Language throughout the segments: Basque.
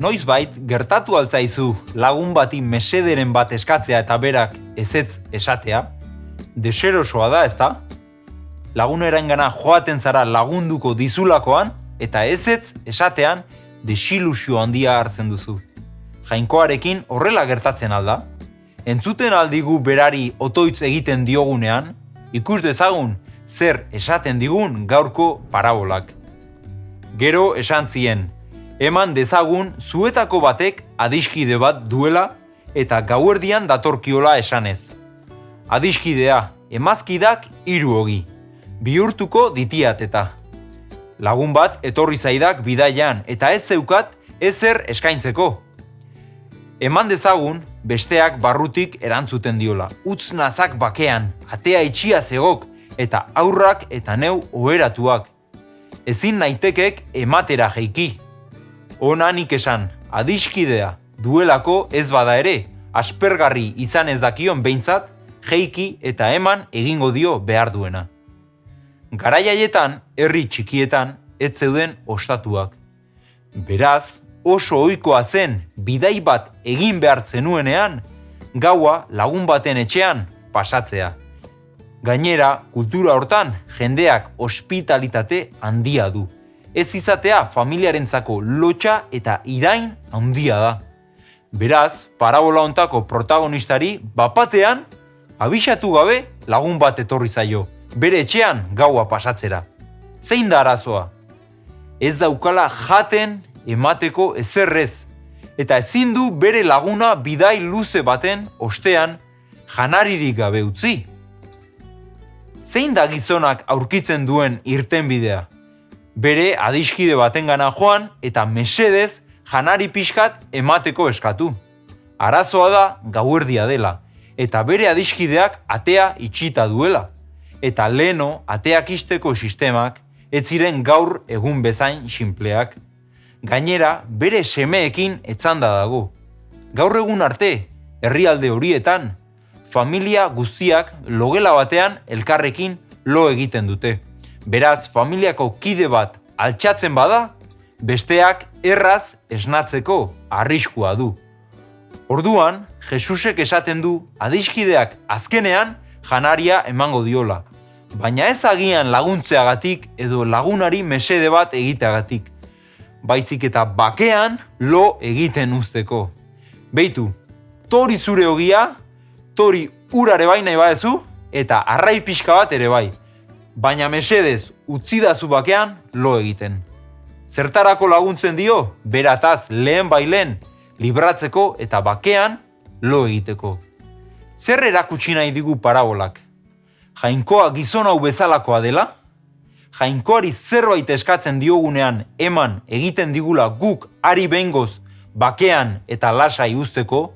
Noizbait gertatu altzaizu lagun bati mesederen bat eskatzea eta berak ezetz esatea? Deserosoa da, ezta? Lagunerengana joaten zara lagunduko dizulakoan eta ezetz esatean desilusio handia hartzen duzu. Jainkoarekin horrela gertatzen alda? Entzuten aldigu berari otoitz egiten diogunean, ikus dezagun zer esaten digun gaurko parabolak. Gero esan zien, eman dezagun zuetako batek adiskide bat duela eta gauerdian datorkiola esanez. Adiskidea, emazkidak 3 ogi, bihurtuko ditiat eta. Lagun bat etorri zaidak bidaian eta ez zeukat ezer eskaintzeko. Eman dezagun besteak barrutik erantzuten diola, utz nazak bakean, atea itxia zegok eta aurrak eta neu oheratuak. Ezin naitekek ematera jeiki. Ona nik esan, adiskidea duelako ez bada ere, aspergarri izan ez dakion behintzat, jeiki eta eman egingo dio behar duena. Garai haietan, herri txikietan, ez zeuden ostatuak. Beraz, oso ohikoa zen bidai bat egin behar zenuenean, gaua lagun baten etxean pasatzea. Gainera, kultura hortan jendeak ospitalitate handia du. Ez izatea familiarentzako lotxa eta irain handia da. Beraz, parabola hontako protagonistari bapatean abisatu gabe lagun bat etorri zaio, bere etxean gaua pasatzera. Zein da arazoa? Ez daukala jaten emateko ezerrez, eta ezin du bere laguna bidai luze baten ostean janaririk gabe utzi. Zein da gizonak aurkitzen duen irtenbidea? Bere adiskide batengana joan eta mesedez janari pixkat emateko eskatu. Arazoa da gauerdia dela, eta bere adiskideak atea itxita duela. Eta leheno ateak ixteko sistemak ez ziren gaur egun bezain sinpleak. Gainera, bere semeekin etzanda dago. Gaur egun arte, herrialde horietan, familia guztiak logela batean elkarrekin lo egiten dute. Beraz, familiako kide bat altxatzen bada, besteak erraz esnatzeko arriskua du. Orduan, Jesusek esaten du adiskideak azkenean janaria emango diola. Baina ez agian laguntzeagatik edo lagunari mesede bat egiteagatik. Baizik eta bakean lo egiten uzteko. Beitu, tori zure ogia, tori urare bai nahi badezu, eta arrai pixka bat ere bai. Baina mesedez utzidazu bakean lo egiten. Zertarako laguntzen dio, berataz lehen bailen libratzeko eta bakean lo egiteko. Zer erakutsi nahi digu parabolak? Jainkoa gizon hau bezalakoa dela? Jainkoari zerbait eskatzen diogunean eman egiten digula guk ari behingoz bakean eta lasai uzteko?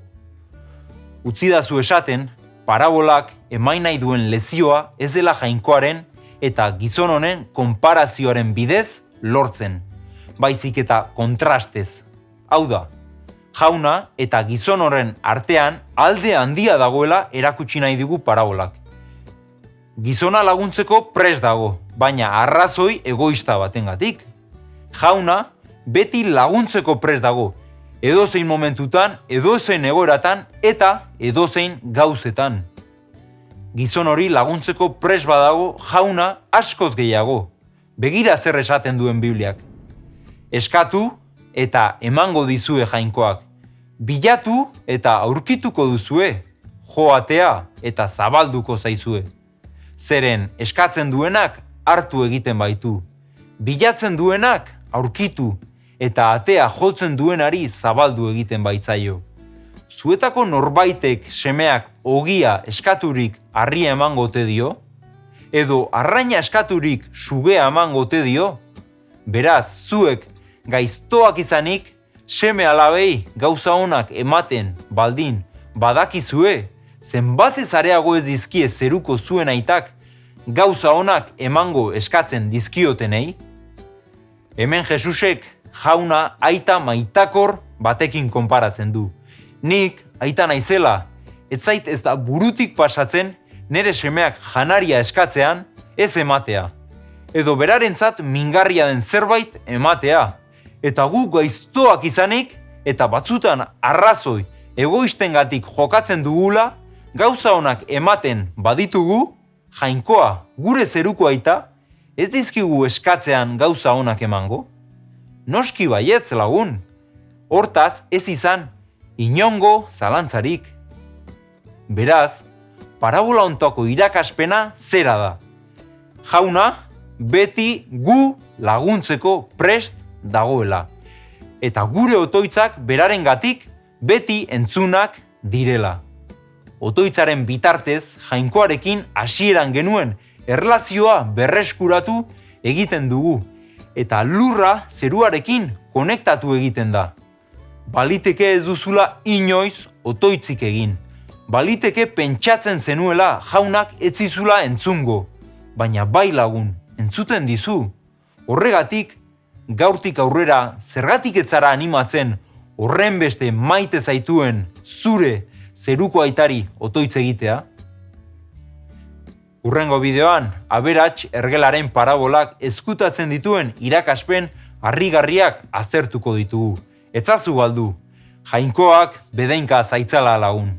Utzidazu esaten, parabolak emain nahi duen lezioa ez dela jainkoaren eta gizon honen konparazioaren bidez lortzen, baizik eta kontrastez. Hau da, jauna eta gizon horren artean alde handia dagoela erakutsi nahi digu parabolak. Gizona laguntzeko prest dago, baina arrazoi egoista batengatik. Jauna beti laguntzeko prest dago, edozein momentutan, edozein egoeratan eta edozein gauzetan. Gizon hori laguntzeko prest badago jauna askoz gehiago. Begira zer esaten duen Bibliak. Eskatu eta emango dizue jainkoak. Bilatu eta aurkituko duzue. Joatea eta zabalduko zaizue. Zeren eskatzen duenak hartu egiten baitu. Bilatzen duenak aurkitu eta atea jotzen duenari zabaldu egiten baitzaio. Zuetako norbaitek semeak ogia eskaturik harria emango ote dio? Edo arraina eskaturik sugea emango ote dio? Beraz, zuek gaiztoak izanik, seme alabei gauza onak ematen baldin badakizue, zenbatez areago ez dizkie zeruko zuen aitak gauza onak emango eskatzen dizkiotenei? Hemen Jesusek jauna aita maitakor batekin konparatzen du. Nik aita naizela, ez zait ez da burutik pasatzen nere semeak janaria eskatzean ez ematea. Edo berarentzat mingarria den zerbait ematea. Eta gu gaiztoak izanik eta batzutan arrazoi egoistengatik jokatzen dugula, gauza honak ematen baditugu, Jainkoa gure zeruko aita, ez dizkigu eskatzean gauza honak emango? Noski baietz lagun, hortaz ez izan inongo zalantzarik. Beraz, parabola ontako irakaspena zera da. Jauna beti gu laguntzeko prest dagoela. Eta gure otoitzak berarengatik beti entzunak direla. Otoitzaren bitartez Jainkoarekin hasieran genuen erlazioa berreskuratu egiten dugu, eta lurra zeruarekin konektatu egiten da. Baliteke ez duzula inoiz otoitzik egin. Baliteke pentsatzen zenuela jaunak ez zizula entzungo, baina bai lagun, entzuten dizu. Horregatik, gaurtik aurrera zergatik ez zara animatzen horren beste maite zaituen zure zeruko aitari otoitz egitea? Hurrengo bideoan, aberats ergelaren parabolak ezkutatzen dituen irakaspen harrigarriak aztertuko ditugu. Etzazu galdu, Jainkoak bedeinka zaitzala lagun.